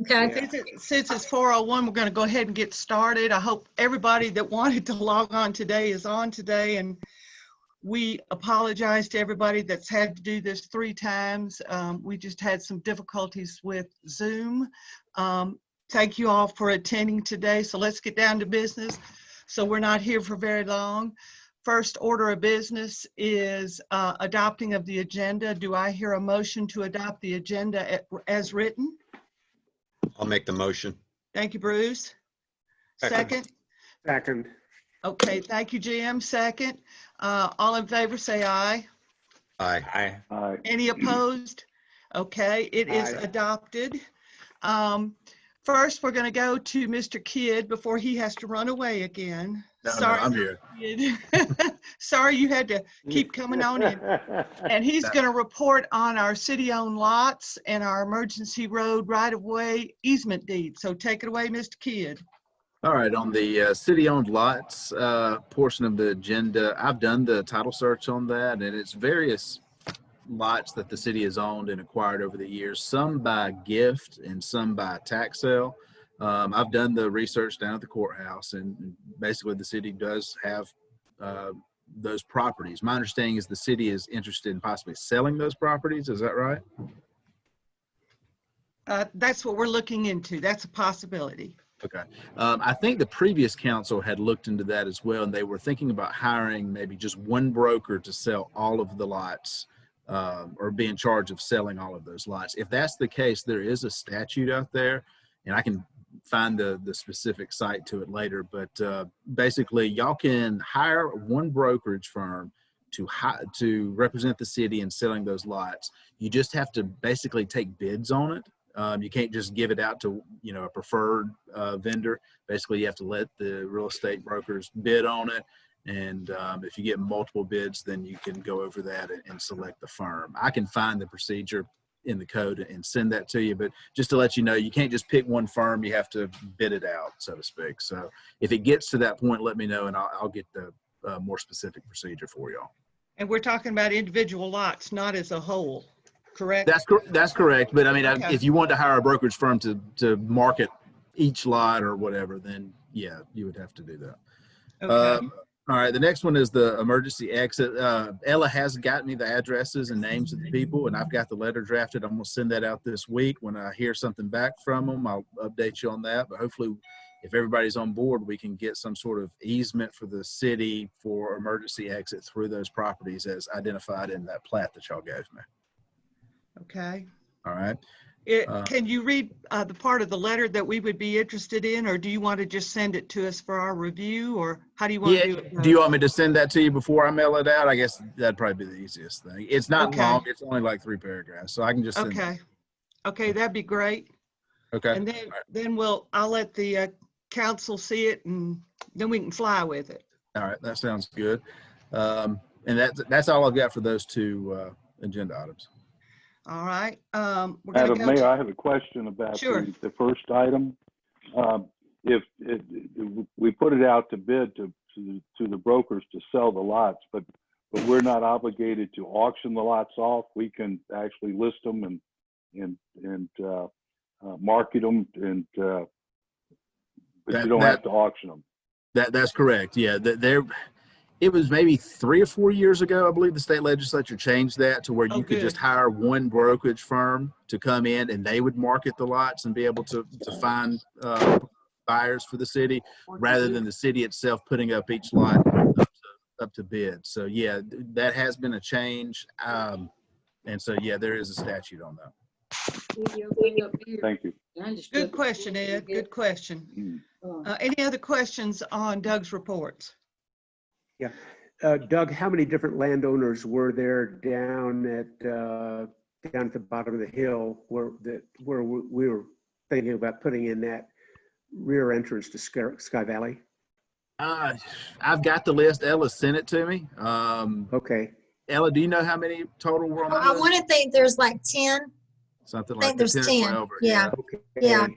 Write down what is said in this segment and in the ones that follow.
Okay. Yeah. Since it's 4:01, we're going to go ahead and get started. I hope everybody that wanted to log on today is on today, and we apologize to everybody that's had to do this 3 times. We just had some difficulties with Zoom. Thank you all for attending today. So let's get down to business. So we're not here for very long. First order of business is adopting of the agenda. Do I hear a motion to adopt the agenda as written? I'll make the motion. Thank you, Bruce. Second? Second. Okay, thank you, Jim. Second. All in favor, say aye. Aye. Aye. Any opposed? Okay, it is Aye. adopted. First, we're going to go to Mr. Kidd before he has to run away again. No, Sorry, I'm here. Kidd. Sorry you had to keep coming on in. And he's going to report on our city-owned lots and our emergency road right-of-way easement deed. So take it away, Mr. Kidd. All right, on the city-owned lots portion of the agenda, I've done the title search on that, and it's various lots that the city has owned and acquired over the years, some by gift and some by tax sale. I've done the research down at the courthouse, and basically the city does have those properties. My understanding is the city is interested in possibly selling those properties. Is that right? That's what we're looking into. That's a possibility. Okay. I think the previous council had looked into that as well, and they were thinking about hiring maybe just one broker to sell all of the lots or be in charge of selling all of those lots. If that's the case, there is a statute out there, and I can find the specific site to it later, but basically y'all can hire one brokerage firm to represent the city in selling those lots. You just have to basically take bids on it. You can't just give it out to, a preferred vendor. Basically, you have to let the real estate brokers bid on it. And if you get multiple bids, then you can go over that and select the firm. I can find the procedure in the code and send that to you. But just to let you know, you can't just pick one firm. You have to bid it out, so to speak. So if it gets to that point, let me know, and I'll get the more specific procedure for y'all. And we're talking about individual lots, not as a whole. Correct? That's correct. But I mean, Okay. if you want to hire a brokerage firm to market each lot or whatever, then yeah, you would have to do that. Okay. All right. The next one is the emergency exit. Ella has got me the addresses and names of the people, and I've got the letter drafted. I'm going to send that out this week. When I hear something back from them, I'll update you on that. But hopefully, if everybody's on board, we can get some sort of easement for the city for emergency exit through those properties as identified in that plat that y'all gave me. Okay. All right. Can you read the part of the letter that we would be interested in, or do you want to just send it to us for our review, or how do you want to do it? Do you want me to send that to you before I mail it out? I guess that'd probably be the easiest thing. It's not Okay. long. It's only like 3 paragraphs, so I can just send Okay. it. Okay, that'd be great. Okay. And then I'll let the council see it, and then we can fly with it. All right. That sounds good. And that's all I've got for those 2 agenda items. All right. We're gonna Madam go Mayor, I have a question about Sure. the first item. If we put it out to bid to the brokers to sell the lots, but we're not obligated to auction the lots off. We can actually list them and market them, but you don't have to auction them. That's correct. Yeah. It was maybe 3 or 4 years ago, I believe the state legislature changed that to where you could just hire one brokerage firm to come in and they would market the lots and be able to find buyers for the city rather than the city itself putting up each lot up to bid. So yeah, that has been a change. And so yeah, there is a statute on that. Thank you. Good question, Ed. Good question. Any other questions on Doug's reports? Yeah. Doug, how many different landowners were there down at the bottom of the hill where we were thinking about putting in that rear entrance to Sky Valley? I've got the list. Ella sent it to me. Okay. Ella, do you know how many total were on that I list? want to think there's like 10. Something I like think there's 10 or 10. 12. Yeah. Okay. Yeah.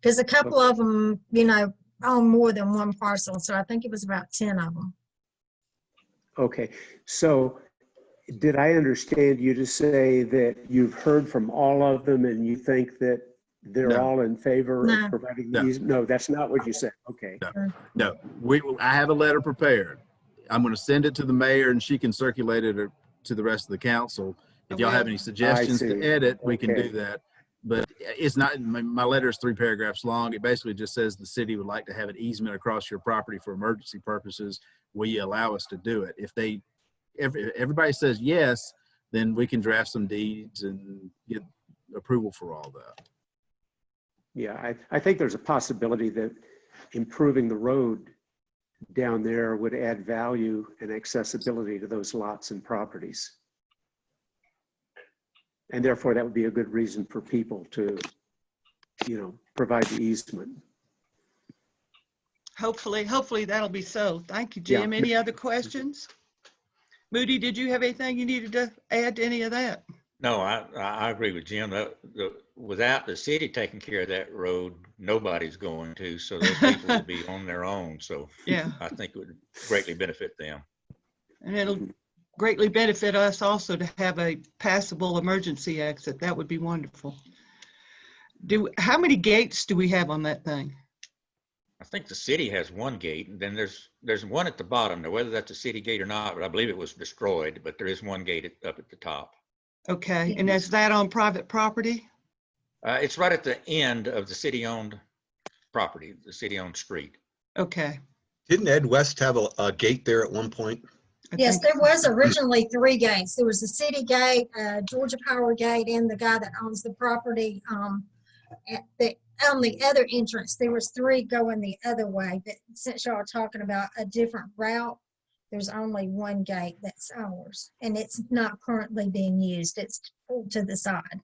Because a couple of them, own more than one parcel. So I think it was about 10 of them. Okay. So did I understand you to say that you've heard from all of them and you think that they're No. all in favor No. of providing No. these? No, that's not what you said. Okay. No, I have a letter prepared. I'm going to send it to the mayor and she can circulate it to the rest of the council. If y'all have any suggestions to see. edit, we can do Okay. that. But it's not, my letter is 3 paragraphs long. It basically just says the city would like to have an easement across your property for emergency purposes. Will you allow us to do it? If everybody says yes, then we can draft some deeds and get approval for all that. Yeah, I think there's a possibility that improving the road down there would add value and accessibility to those lots and properties. And therefore, that would be a good reason for people to, provide the easement. Hopefully that'll be so. Thank you, Jim. Yeah. Any other questions? Moody, did you have anything you needed to add to any of that? No, I agree with Jim. Without the city taking care of that road, nobody's going to, so those people will be on their own. So Yeah, I think it would greatly benefit them. and it'll greatly benefit us also to have a passable emergency exit. That would be wonderful. How many gates do we have on that thing? I think the city has one gate, and then there's one at the bottom. Now, whether that's a city gate or not, but I believe it was destroyed, but there is one gate up at the top. Okay, and is that on private property? It's right at the end of the city-owned property, the city-owned street. Okay. Didn't Ed West have a gate there at one point? I Yes, think- there was originally 3 gates. There was the city gate, Georgia Power gate, and the guy that owns the property. On the other entrance, there was 3 going the other way, but since y'all are talking about a different route, there's only 1 gate that's ours, and it's not currently being used. It's pulled to the side.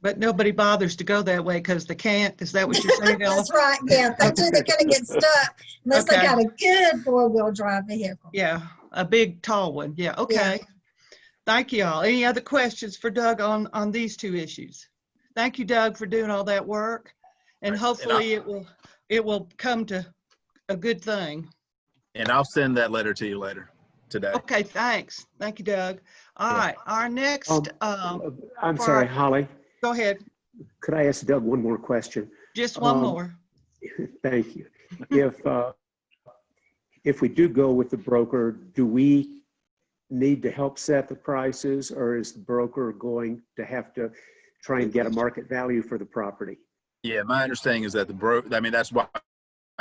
But nobody bothers to go that way because they can't. Is that what you're saying, Ella? That's right, yeah, if they do, they're gonna get stuck unless they Okay. got a good 4-wheel drive vehicle. Yeah, a big tall one. Yeah, okay. Thank you all. Any other questions for Doug on these 2 issues? Thank you, Doug, for doing all that work. And hopefully it will come to a good thing. And I'll send that letter to you later today. Okay, thanks. Thank you, Doug. All right, our next, I'm for sorry, our- Holly, go ahead. could I ask Doug one more question? Just one Um, more. Thank you. If we do go with the broker, do we need to help set the prices, or is the broker going to have to try and get a market value for the property? Yeah, my understanding is that that's why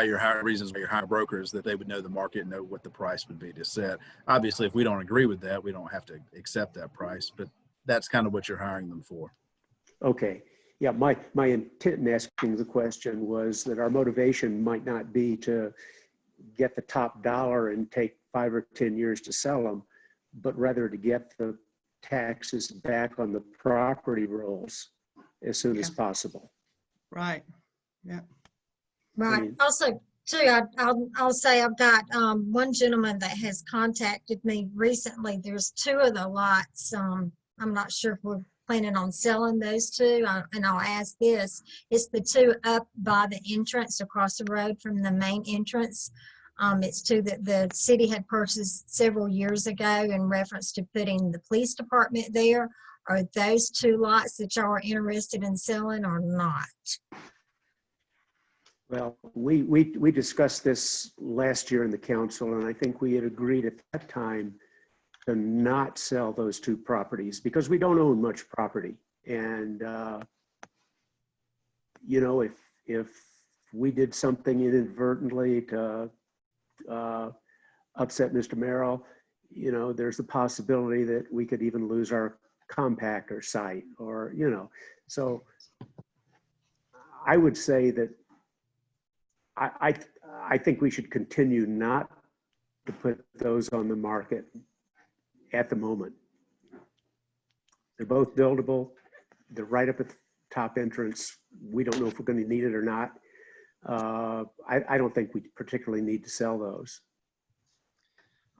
you're hiring, reasons why you're hiring brokers, that they would know the market, know what the price would be to set. Obviously, if we don't agree with that, we don't have to accept that price, but that's kind of what you're hiring them for. Okay. Yeah, my intent in asking the question was that our motivation might not be to get the top dollar and take 5 or 10 years to sell them, but rather to get the taxes back on the property rolls as soon as possible. Right. Yeah. Right. mean- Also, too, I'll say I've got one gentleman that has contacted me recently. There's 2 of the lots. I'm not sure if we're planning on selling those 2, and I'll ask this. It's the 2 up by the entrance across the road from the main entrance. It's 2 that the city had purchased several years ago in reference to putting the police department there. Are those 2 lots that y'all are interested in selling or not? Well, we discussed this last year in the council, and I think we had agreed at that time to not sell those 2 properties because we don't own much property. And, if we did something inadvertently to upset Mr. Merrill, there's a possibility that we could even lose our compactor site or, so I would say that I think we should continue not to put those on the market at the moment. They're both buildable. They're right up at the top entrance. We don't know if we're going to need it or not. I don't think we particularly need to sell those.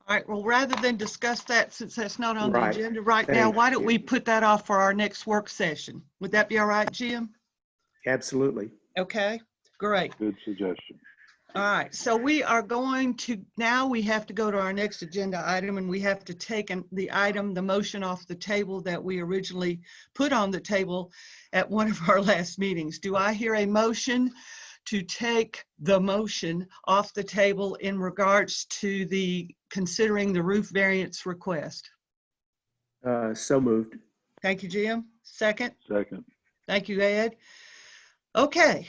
All right, well, rather than discuss that, since that's not on the Right. agenda right now, Thank why don't you. we put that off for our next work session? Would that be all right, Jim? Absolutely. Okay, great. Good suggestion. All right, so we are going to, now we have to go to our next agenda item, and we have to take the motion off the table that we originally put on the table at one of our last meetings. Do I hear a motion to take the motion off the table in regards to considering the roof variance request? So moved. Thank you, Jim. Second? Second. Thank you, Ed. Okay.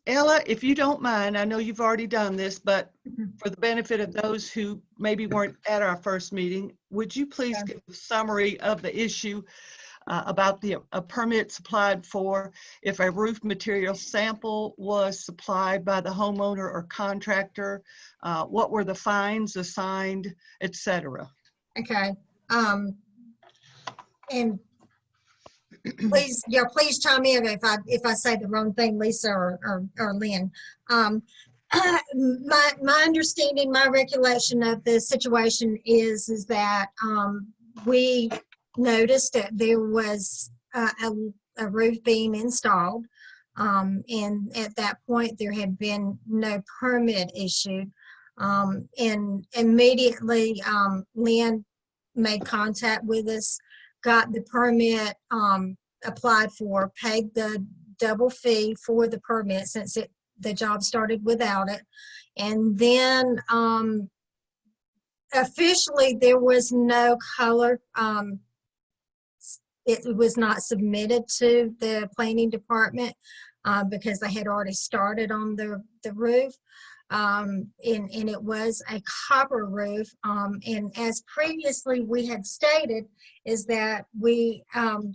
Ella, if you don't mind, I know you've already done this, but for the benefit of those who maybe weren't at our first meeting, would you please Sure. give a summary of the issue about a permit supplied for if a roof material sample was supplied by the homeowner or contractor? What were the fines assigned, et cetera? Okay. And please, yeah, please chime in if I say the wrong thing, Lisa or Lynn. My understanding, my recollection of the situation is that we noticed that there was a roof being installed, and at that point there had been no permit issued, and immediately Lynn made contact with us, got the permit applied for, paid the double fee for the permit since the job started without it. And then officially there was no color. It was not submitted to the planning department because they had already started on the roof. And it was a copper roof. And as previously we had stated, is that we,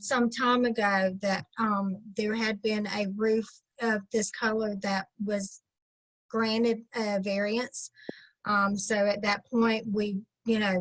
some time ago, that there had been a roof of this color that was granted a variance. So at that point, we,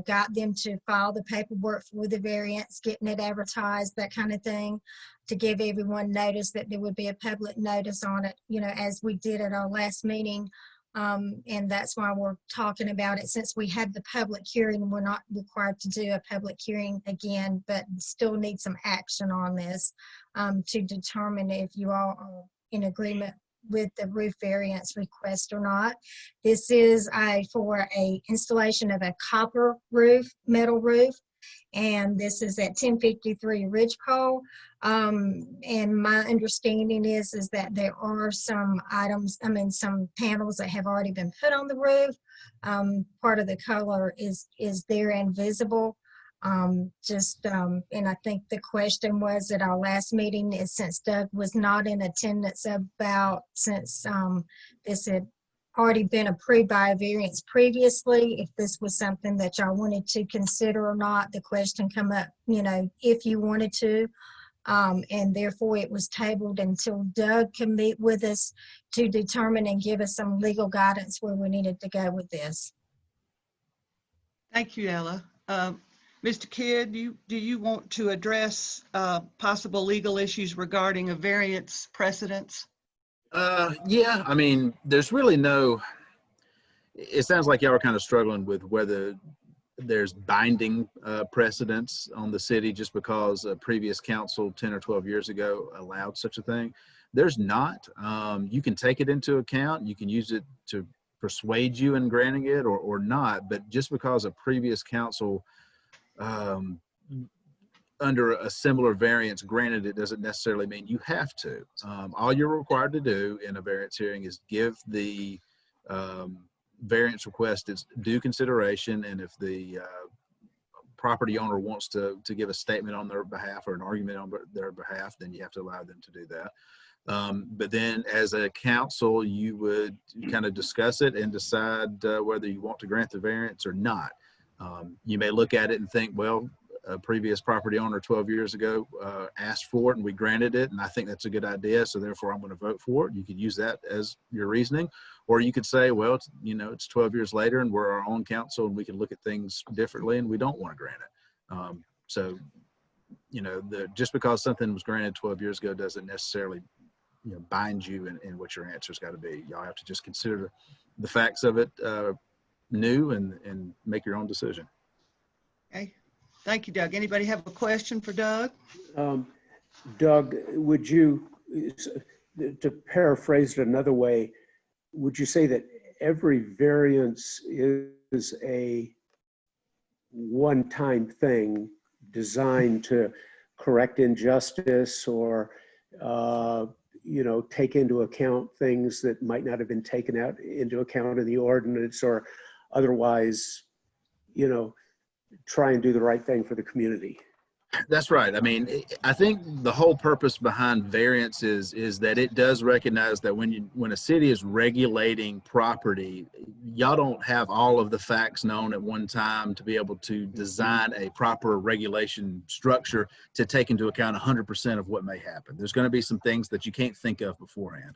got them to file the paperwork for the variance, getting it advertised, that kind of thing, to give everyone notice that there would be a public notice on it, as we did at our last meeting. And that's why we're talking about it. Since we had the public hearing, we're not required to do a public hearing again, but still need some action on this to determine if you all are in agreement with the roof variance request or not. This is for a installation of a copper roof, metal roof, and this is at 1053 Ridgepole. And my understanding is that there are some items, some panels that have already been put on the roof. Part of the color is there and visible. And I think the question was at our last meeting is, since Doug was not in attendance, since this had already been approved by a variance previously, if this was something that y'all wanted to consider or not. The question come up, if you wanted to, and therefore it was tabled until Doug can meet with us to determine and give us some legal guidance where we needed to go with this. Thank you, Ella. Mr. Kidd, do you want to address possible legal issues regarding a variance precedence? Yeah, there's really it sounds like y'all are kind of struggling with whether there's binding precedence on the city just because a previous council 10 or 12 years ago allowed such a thing. There's not. You can take it into account. You can use it to persuade you in granting it or not, but just because a previous council under a similar variance granted it doesn't necessarily mean you have to. All you're required to do in a variance hearing is give the variance request its due consideration, and if the property owner wants to give a statement on their behalf or an argument on their behalf, then you have to allow them to do that. But then as a council, you would kind of discuss it and decide whether you want to grant the variance or not. You may look at it and think, well, a previous property owner 12 years ago asked for it and we granted it, and I think that's a good idea, so therefore I'm going to vote for it. You could use that as your reasoning, or you could say, well, it's 12 years later and we're our own council and we can look at things differently and we don't want to grant it. So just because something was granted 12 years ago doesn't necessarily bind you in what your answer's got to be. Y'all have to just consider the facts of it new and make your own decision. Okay. Thank you, Doug. Anybody have a question for Doug? Doug, would you, to paraphrase it another way, would you say that every variance is a one-time thing designed to correct injustice or, take into account things that might not have been taken out into account in the ordinance, or otherwise, try and do the right thing for the community. That's right. I mean, I think the whole purpose behind variance is that it does recognize that when a city is regulating property, y'all don't have all of the facts known at one time to be able to design a proper regulation structure to take into account 100% of what may happen. There's going to be some things that you can't think of beforehand.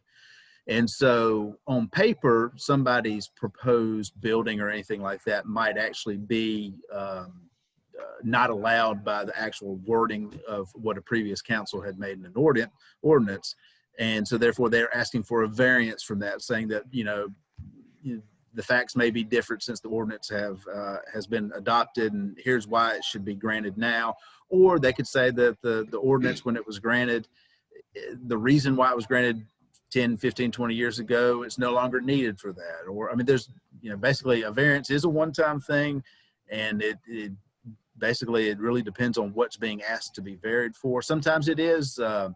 And so on paper, somebody's proposed building or anything like that might actually be not allowed by the actual wording of what a previous council had made in an ordinance. And so therefore they're asking for a variance from that, saying that, the facts may be different since the ordinance has been adopted, and here's why it should be granted now. Or they could say that the ordinance, when it was granted, the reason why it was granted 10, 15, 20 years ago, it's no longer needed for that. Or, I mean, there's, basically a variance is a one-time thing, and it basically, it really depends on what's being asked to be varied for. Sometimes it is, an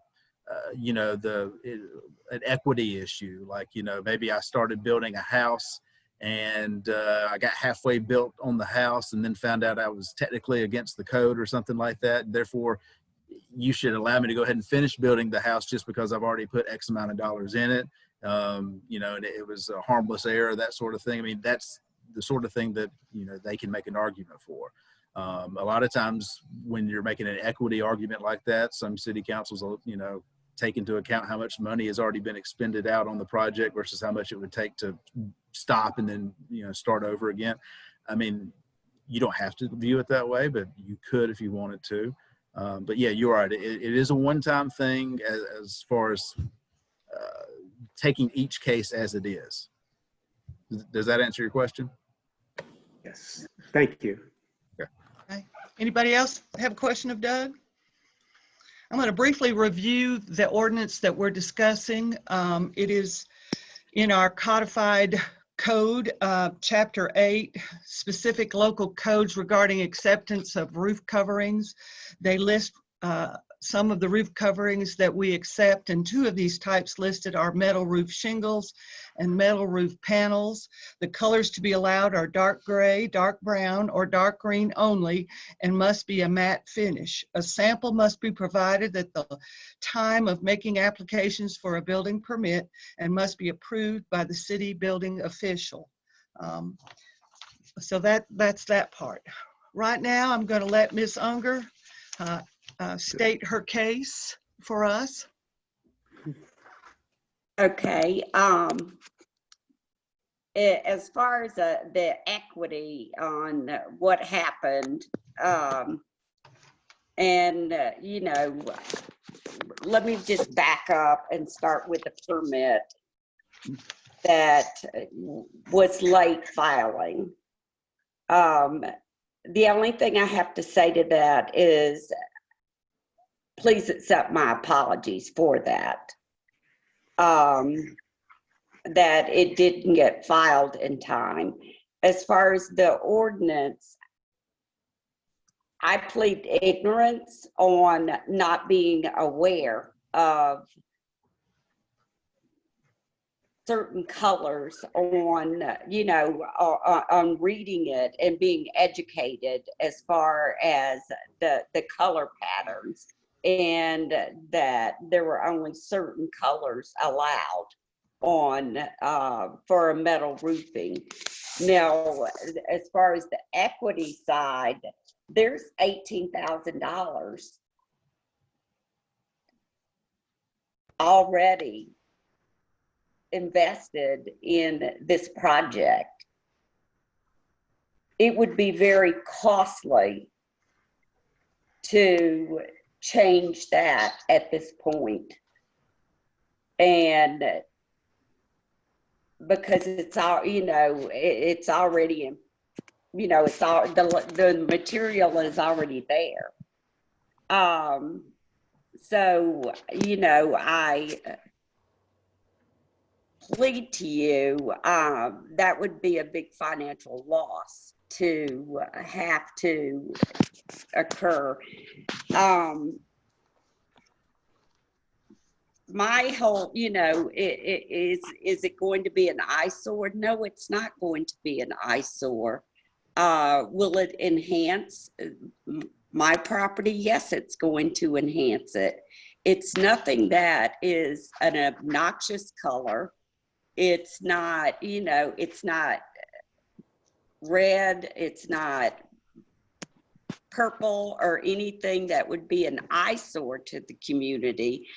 equity issue. Like, maybe I started building a house and I got halfway built on the house and then found out I was technically against the code or something like that. Therefore, you should allow me to go ahead and finish building the house just because I've already put X amount of dollars in it. And it was a harmless error, that sort of thing. I mean, that's the sort of thing that, they can make an argument for. A lot of times when you're making an equity argument like that, some city councils will, take into account how much money has already been expended out on the project versus how much it would take to stop and then, start over again. I mean, you don't have to view it that way, but you could if you wanted to. But yeah, you're right. It is a one-time thing as far as taking each case as it is. Does that answer your question? Yes, thank you. Okay. Anybody else have a question of Doug? I'm going to briefly review the ordinance that we're discussing. It is in our codified code, chapter 8, specific local codes regarding acceptance of roof coverings. They list some of the roof coverings that we accept, and two of these types listed are metal roof shingles and metal roof panels. The colors to be allowed are dark gray, dark brown, or dark green only, and must be a matte finish. A sample must be provided at the time of making applications for a building permit and must be approved by the city building official. So that's that part. Right now, I'm going to let Ms. Unger state her case for us. Okay. As far as the equity on what happened, let me just back up and start with the permit that was late filing. The only thing I have to say to that is, please accept my apologies for that. That it didn't get filed in time. As far as the ordinance, I plead ignorance on not being aware of certain colors on, on reading it and being educated as far as the color patterns, and that there were only certain colors allowed on for a metal roofing. Now, as far as the equity side, there's $18,000 already invested in this project. It would be very costly to change that at this point. And because it's all, it's already in, it's all, the material is already there. So, plead to you, that would be a big financial loss to have to occur. My whole, is it going to be an eyesore? No, it's not going to be an eyesore. Will it enhance my property? Yes, it's going to enhance it. It's nothing that is an obnoxious color. It's not, it's not red. It's not purple or anything that would be an eyesore to the community.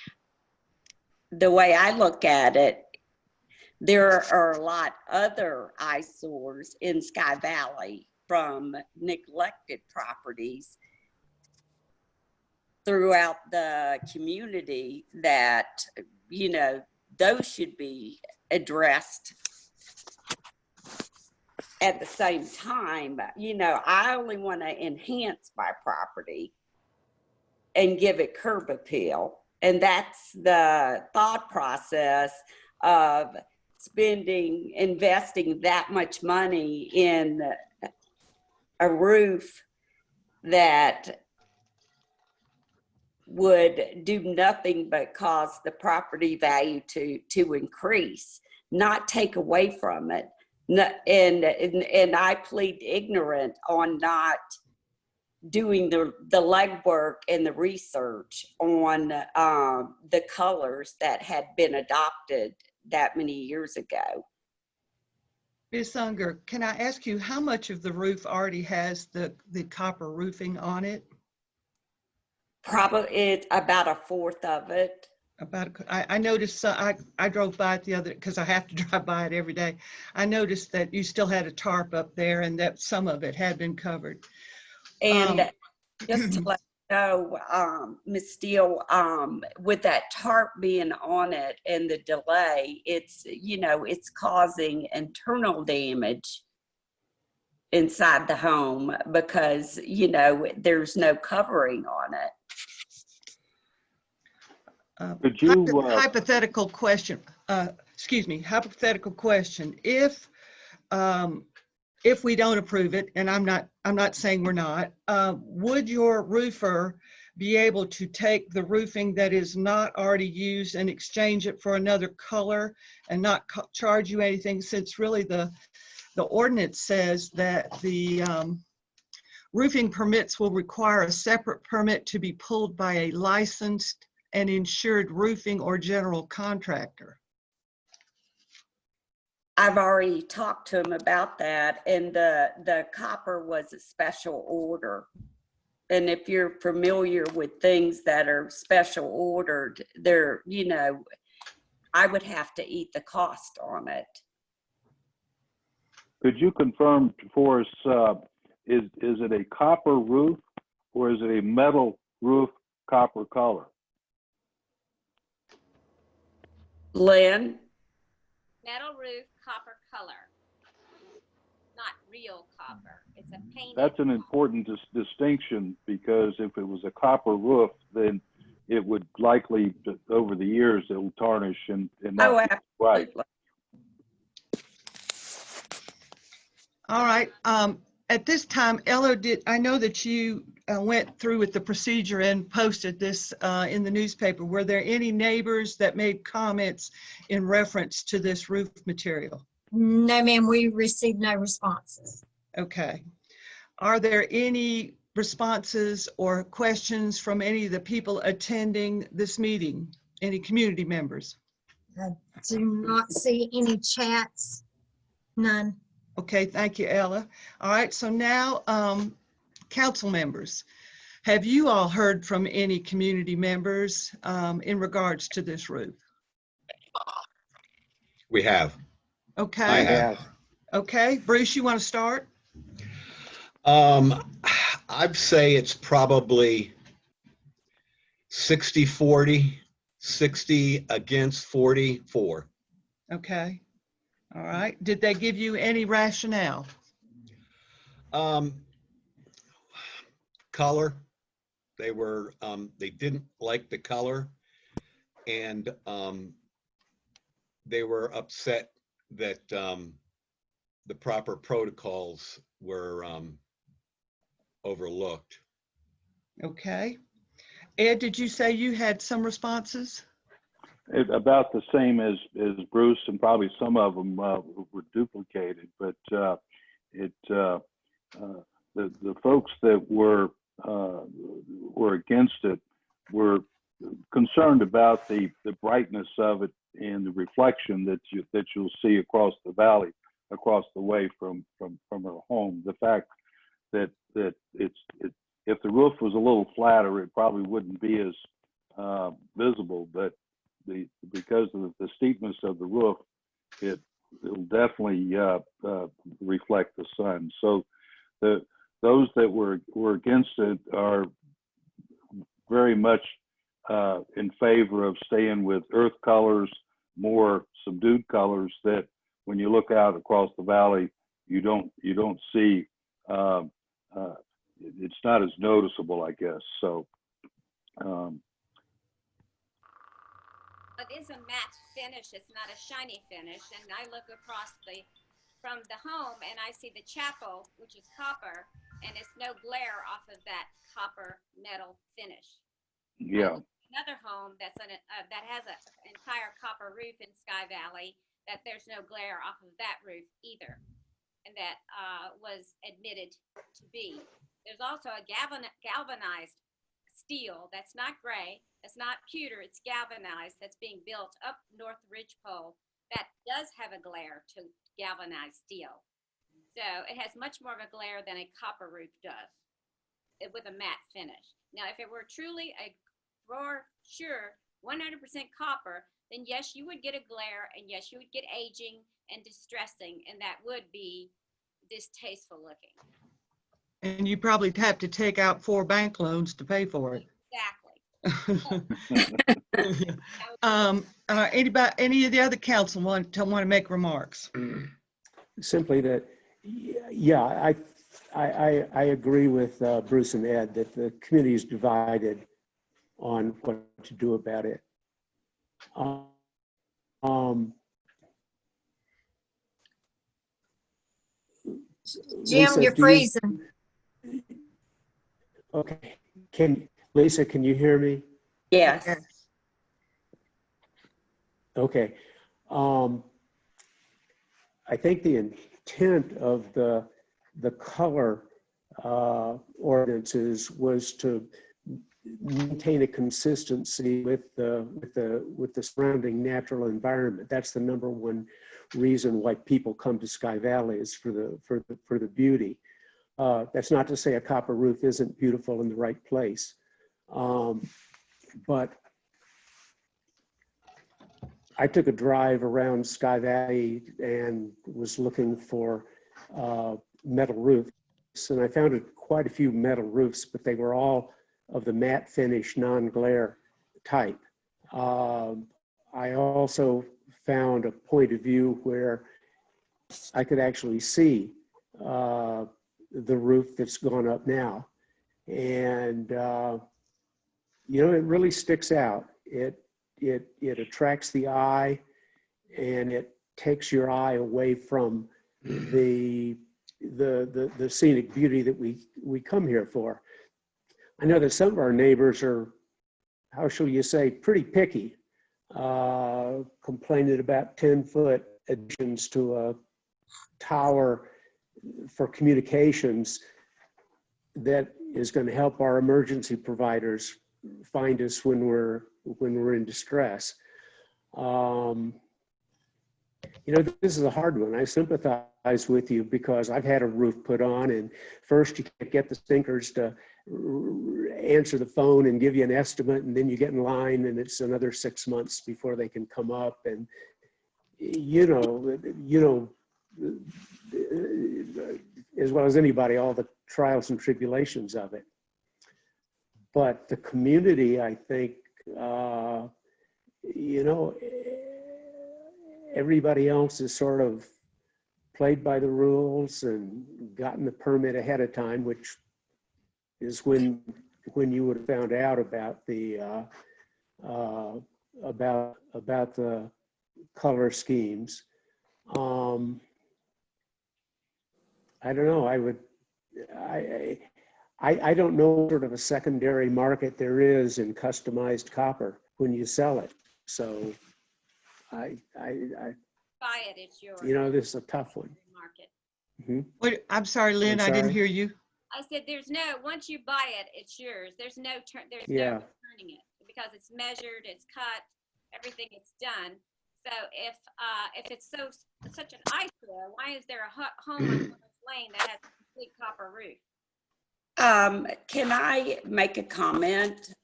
The way I look at it, there are a lot other eyesores in Sky Valley from neglected properties throughout the community that, those should be addressed at the same time. I only want to enhance my property and give it curb appeal. And that's the thought process of investing that much money in a roof that would do nothing but cause the property value to increase, not take away from it. And I plead ignorant on not doing the legwork and the research on the colors that had been adopted that many years ago. Ms. Unger, can I ask you how much of the roof already has the copper roofing on it? Probably it's about a fourth of it. I noticed, I drove by it the other, because I have to drive by it every day. I noticed that you still had a tarp up there and that some of it had been covered. And just to let you know, Ms. Steele, with that tarp being on it and the delay, it's causing internal damage inside the home because, there's no covering on it. Could you, hypothetical question, hypothetical question. If we don't approve it, and I'm not saying we're not, would your roofer be able to take the roofing that is not already used and exchange it for another color and not charge you anything, since really the ordinance says that the roofing permits will require a separate permit to be pulled by a licensed and insured roofing or general contractor? I've already talked to him about that, and the copper was a special order. And if you're familiar with things that are special ordered, they're, I would have to eat the cost on it. could you confirm for us, is it a copper roof or is it a metal roof copper color? Lynn? Metal roof, copper color, not real copper. It's a painted. That's an important distinction, because if it was a copper roof, then it would likely, over the years, it'll tarnish and not Oh, be right. absolutely. All right. At this time, Ella, I know that you went through with the procedure and posted this in the newspaper. Were there any neighbors that made comments in reference to this roof material? No, ma'am, we received no responses. Okay. Are there any responses or questions from any of the people attending this meeting? Any community members? I do not see any chats, none. Okay, thank you, Ella. All right, so now, council members, have you all heard from any community members in regards to this roof? We have. I Okay, have. okay. Bruce, you want to start? I'd say it's probably 60-40, 60 against 44. Okay, all right. Did they give you any rationale? Color. They didn't like the color, and they were upset that the proper protocols were overlooked. Okay. Ed, did you say you had some responses? About the same as Bruce, and probably some of them were duplicated, but the folks that were against it were concerned about the brightness of it and the reflection that you'll see across the valley, across the way from her home. The fact that if the roof was a little flatter, it probably wouldn't be as visible, but because of the steepness of the roof, it'll definitely reflect the sun. So those that were against it are very much in favor of staying with earth colors, more subdued colors that when you look out across the valley, you don't see. It's not as noticeable, I guess. So. It is a matte finish. It's not a shiny finish. And I look across from the home and I see the chapel, which is copper, and it's no glare off of that copper metal finish. Yeah. Another home that has an entire copper roof in Sky Valley, that there's no glare off of that roof either, and that was admitted to be. There's also a galvanized steel that's not gray, that's not pewter, it's galvanized, that's being built up North Ridgepole that does have a glare to galvanized steel. So it has much more of a glare than a copper roof does with a matte finish. Now, if it were truly for sure 100% copper, then yes, you would get a glare, and yes, you would get aging and distressing, and that would be distasteful looking. And you probably have to take out 4 bank loans to pay for it. Exactly. Any of the other council want to make remarks? Simply that, yeah, I agree with Bruce and Ed that the community is divided on what to do about it. Jim, Lisa, you're freezing. Okay, Lisa, can you hear me? Yes. Okay. I think the intent of the color ordinances was to maintain a consistency with the surrounding natural environment. That's the number one reason why people come to Sky Valley, is for the beauty. That's not to say a copper roof isn't beautiful in the right place, but I took a drive around Sky Valley and was looking for metal roofs, and I found quite a few metal roofs, but they were all of the matte finish, non-glare type. I also found a point of view where I could actually see the roof that's gone up now. And, you know, it really sticks out. It attracts the eye, and it takes your eye away from the scenic beauty that we come here for. I know that some of our neighbors are, how shall you say, pretty picky, complaining about 10-foot additions to a tower for communications that is going to help our emergency providers find us when we're in distress. You know, this is a hard one. I sympathize with you because I've had a roof put on, and first you can't get the stinkers to answer the phone and give you an estimate, and then you get in line and it's another 6 months before they can come up. And you know as well as anybody, all the trials and tribulations of it. But the community, I think, you know, everybody else has sort of played by the rules and gotten the permit ahead of time, which is when you would have found out about the color schemes. I don't know, I don't know what sort of a secondary market there is in customized copper when you sell it. So I Buy it, it's yours. you know, this is a tough one. Market. Mhm. Wait, I'm sorry, Lynn, I didn't sorry? hear you. I said, there's no, once you buy it, it's yours. There's no Yeah. no returning it because it's measured, it's cut, everything is done. So if it's such an eyesore, why is there a home on Plymouth Lane that has a complete copper roof? Can I make a comment?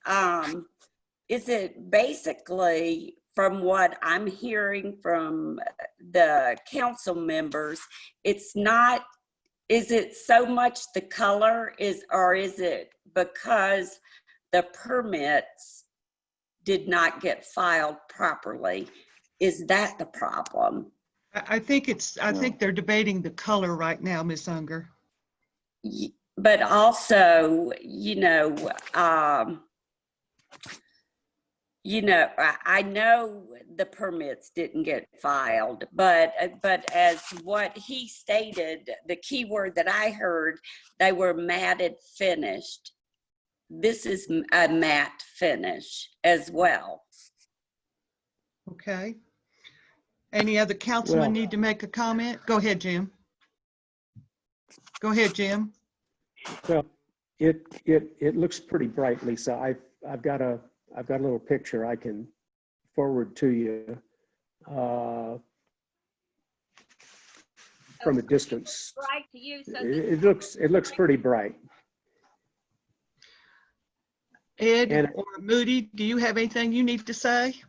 Is it basically, from what I'm hearing from the council members, it's not, is it so much the color or is it because the permits did not get filed properly? Is that the problem? I think they're debating the color right now, Miss Unger. But also, I know the permits didn't get filed, but as what he stated, the key word that I heard, they were matted finished. This is a matte finish as well. Okay. Any other councilman Well- need to make a comment? Go ahead, Jim. Go ahead, Jim. Well, it looks pretty bright, Lisa. I've got a little picture I can forward to you from a distance. Right to you, so It looks pretty bright. Ed And- or Moody, do you have anything you need to say?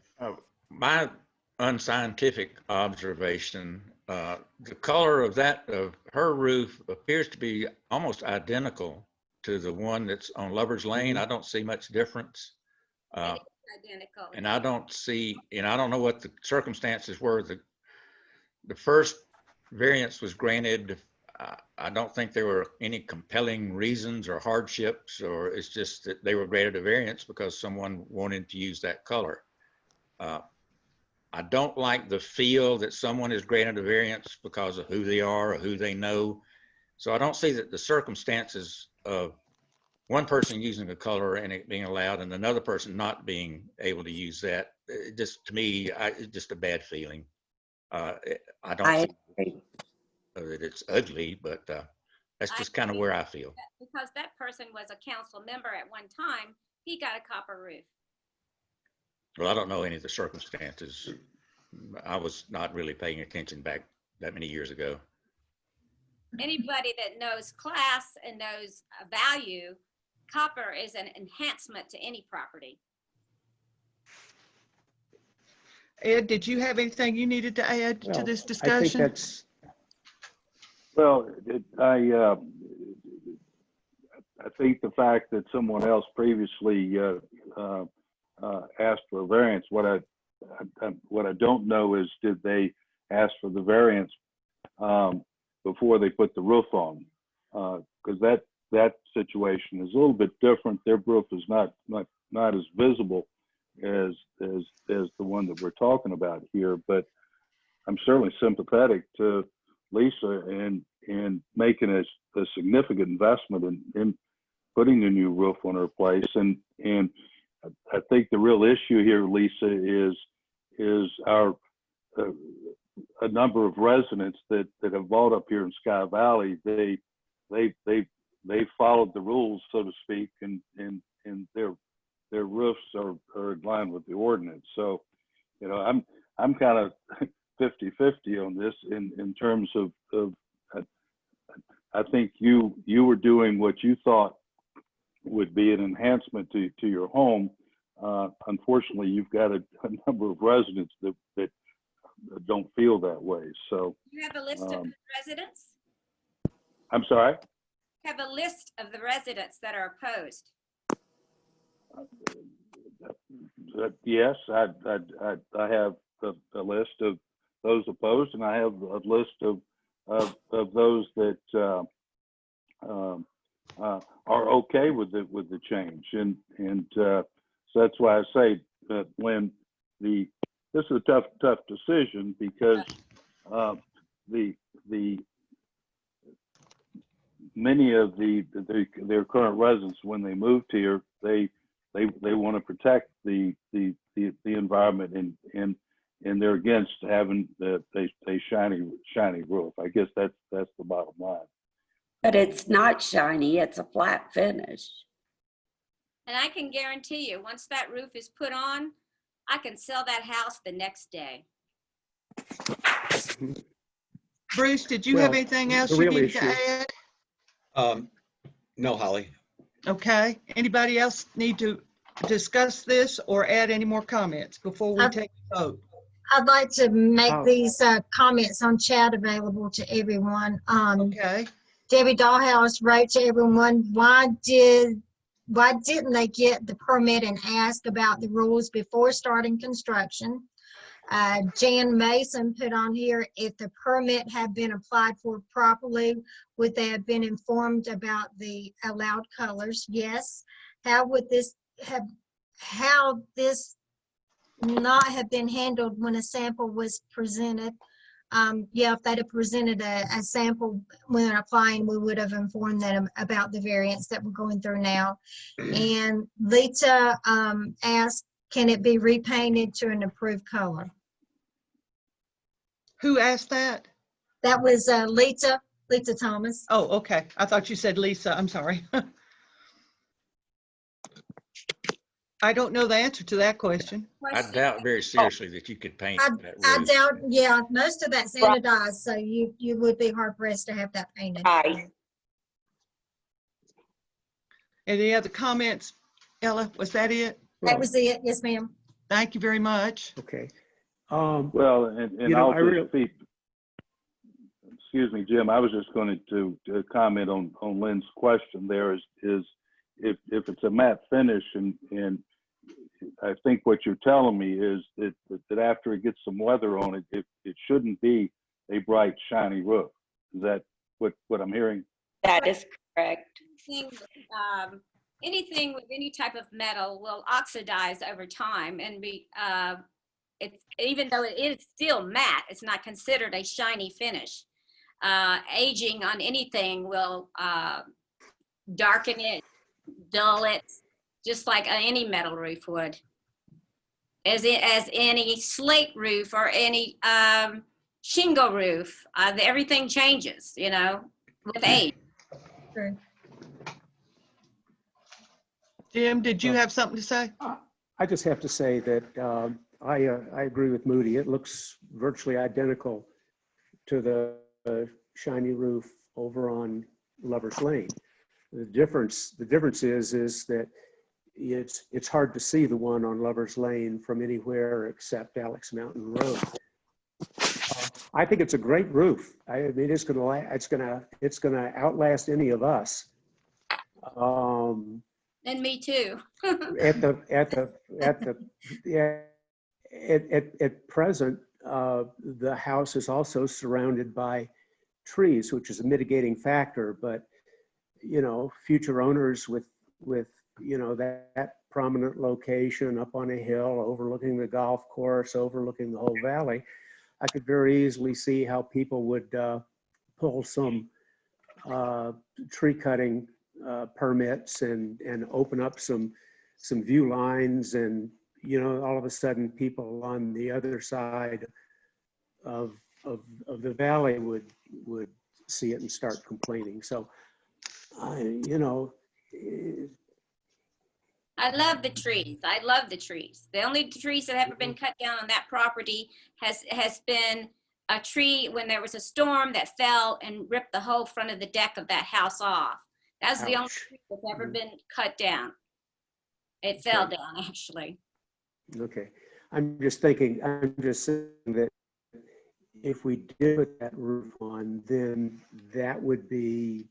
My unscientific observation, the color of her roof appears to be almost identical to the one that's on Lover's Lane. I don't see much difference. identical. And I don't see, and I don't know what the circumstances were. The first variance was granted. I don't think there were any compelling reasons or hardships, or it's just that they were granted a variance because someone wanted to use that color. I don't like the feel that someone is granted a variance because of who they are or who they know. So I don't see that the circumstances of one person using a color and it being allowed and another person not being able to use that, just to me, it's just a bad feeling. I don't I think agree. that it's ugly, but that's just kind of where I feel. Because that person was a council member at one time, he got a copper roof. Well, I don't know any of the circumstances. I was not really paying attention back that many years ago. Anybody that knows class and knows value, copper is an enhancement to any property. Ed, did you have anything you needed to add to Well, this I think discussion? that's, Well, I think the fact that someone else previously asked for a variance, what I don't know is, did they ask for the variance before they put the roof on? Because that situation is a little bit different. Their roof is not as visible as the one that we're talking about here. But I'm certainly sympathetic to Lisa in making a significant investment in putting a new roof on her place. And I think the real issue here, Lisa, is our a number of residents that have bought up here in Sky Valley. They followed the rules, so to speak, and their roofs are in line with the ordinance. So, I'm kind of 50-50 on this in terms of I think you were doing what you thought would be an enhancement to your home. Unfortunately, you've got a number of residents that don't feel that way. So You have a list of the residents? I'm sorry? Have a list of the residents that are opposed. Yes, I have a list of those opposed, and I have a list of those that are okay with the change, and so that's why I say that when the this is a tough decision because the many of their current residents, when they moved here, they want to protect the environment, and they're against having a shiny roof. I guess that's the bottom line. But it's not shiny, it's a flat finish. And I can guarantee you, once that roof is put on, I can sell that house the next day. Bruce, did you have Well, anything else the you real needed to issue- add? No, Holly. Okay. Anybody else need to discuss this or add any more comments before we take a vote? I'd like to make Oh. these comments on chat available to everyone. Okay. Debbie Dollhouse wrote to everyone, why didn't they get the permit and ask about the rules before starting construction? Jan Mason put on here, if the permit had been applied for properly, would they have been informed about the allowed colors? Yes. How would this not have been handled when a sample was presented? Yeah, if they'd have presented a sample when applying, we would have informed them about the variants that we're going through now. And Lita asked, can it be repainted to an approved color? Who asked that? That was Lita Thomas. Oh, okay. I thought you said Lisa. I'm sorry. I don't know the answer to that question. I doubt very seriously that you could paint that I roof. doubt, yeah, most of that's anodized, so you would be hard pressed to have that painted. Right. Any other comments? Ella, was that it? That was it, yes, ma'am. Thank you very much. Okay. Well, and You know, I'll I really- just excuse me, Jim, I was just going to comment on Lynn's question there is if it's a matte finish, and I think what you're telling me is that after it gets some weather on it, it shouldn't be a bright, shiny roof. Is that what I'm hearing? That is correct. Anything with any type of metal will oxidize over time and be, even though it is still matte, it's not considered a shiny finish. Aging on anything will darken it, dull it, just like any metal roof would. As any slate roof or any shingle roof, everything changes, with age. True. Jim, did you have something to say? I just have to say that I agree with Moody. It looks virtually identical to the shiny roof over on Lover's Lane. The difference is that it's hard to see the one on Lover's Lane from anywhere except Alex Mountain Road. I think it's a great roof. I mean, it's gonna outlast any of us. And me too. At present, the house is also surrounded by trees, which is a mitigating factor. But future owners with that prominent location up on a hill, overlooking the golf course, overlooking the whole valley, I could very easily see how people would pull some tree cutting permits and open up some view lines, and all of a sudden people on the other side of the valley would see it and start complaining. So I love the trees. I love the trees. The only trees that have ever been cut down on that property has been a tree when there was a storm that fell and ripped the whole front of the deck of that house off. That's the only tree that's ever been cut down. It fell down, actually. Okay, I'm just saying that if we did put that roof on, then that would be,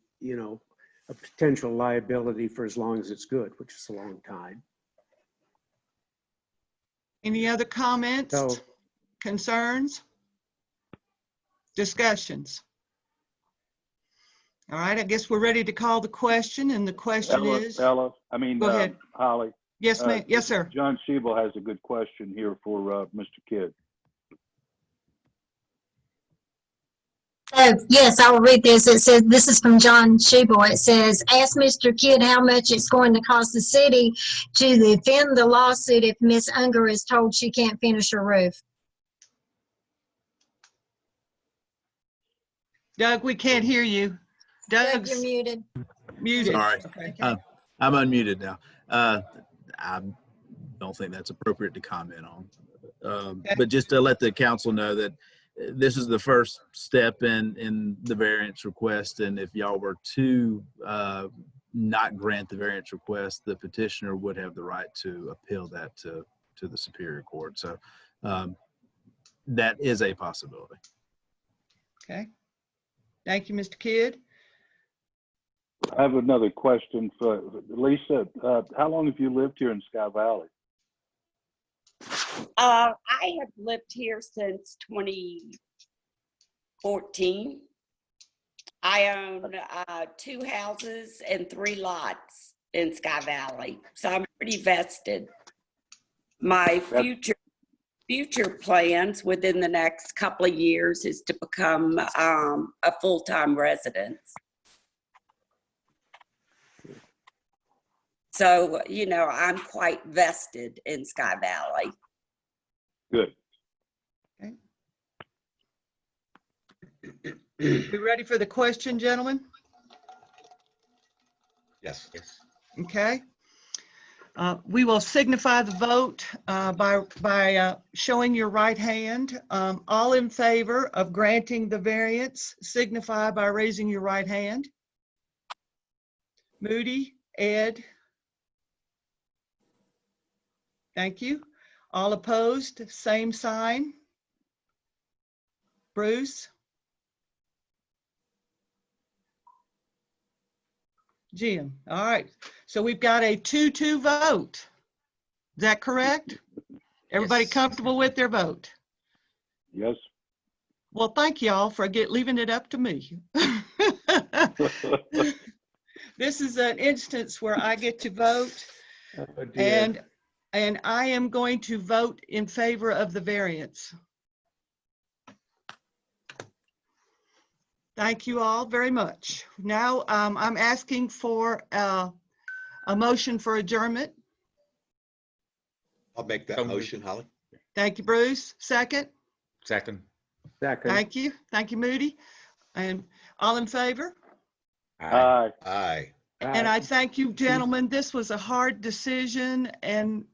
a potential liability for as long as it's good, which is a long time. Any other comments, So, concerns, discussions? All right, I guess we're ready to call the question, and the question is. Ella, Go ahead. Holly, Yes, ma'am. Yes, sir. John Shebel has a good question here for Mr. Kidd. Yes, I will read this. It says, this is from John Shebel. It says, ask Mr. Kidd how much it's going to cost the city to defend the lawsuit if Miss Unger is told she can't finish her roof. Doug, we can't hear you. Doug, you're Doug's muted. muted. Sorry. Okay. I'm unmuted now. I don't think that's appropriate to comment on. Okay. But just to let the council know that this is the first step in the variance request. And if y'all were to not grant the variance request, the petitioner would have the right to appeal that to the Superior Court. So that is a possibility. Okay. Thank you, Mr. Kidd. I have another question for Lisa. How long have you lived here in Sky Valley? I have lived here since 2014. I own 2 houses and 3 lots in Sky Valley, so I'm pretty vested. My future plans within the next couple of years is to become a full-time resident. So, you know, I'm quite vested in Sky Valley. Good. Okay. We ready for the question, gentlemen? Yes. Yes. Okay. We will signify the vote by showing your right hand. All in favor of granting the variance, signify by raising your right hand. Moody, Ed. Thank you. All opposed, same sign. Bruce? Jim, all right. So we've got a 2-2 vote. Is that correct? Everybody Yes. comfortable with their vote? Yes. Well, thank y'all for leaving it up to me. This is an instance where I get to vote, Oh, dear. and I am going to vote in favor of the variance. Thank you all very much. Now, I'm asking for a motion for adjournment. I'll make that So moved. motion, Holly. Thank you, Bruce. Second. Second. Second. Thank you. Thank you, Moody. And all in favor? Aye. Aye. And I thank you, gentlemen. This was a hard decision, and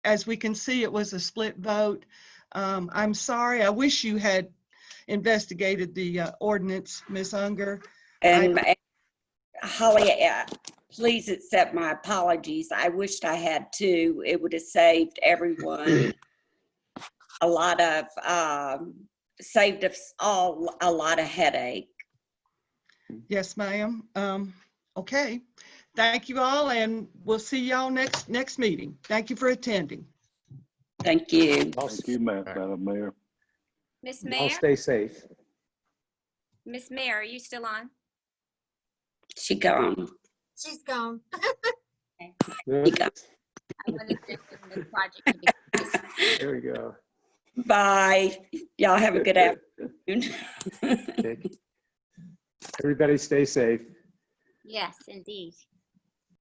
as we can see, it was a split vote. I'm sorry. I wish you had investigated the ordinance, Ms. Unger. And Holly, please accept my apologies. I wished I had too. It would have saved everyone a lot of, saved us all a lot of headache. Yes, ma'am. Okay. Thank you all, and we'll see y'all next meeting. Thank you for attending. Thank you. Thank you, Madam Mayor. Miss All Mayor, stay safe. Miss Mayor, are you still on? She gone. She's gone. She gone. I wanted to open the project to be- There we go. Bye. Y'all have a good afternoon. Okay. Everybody stay safe. Yes, indeed.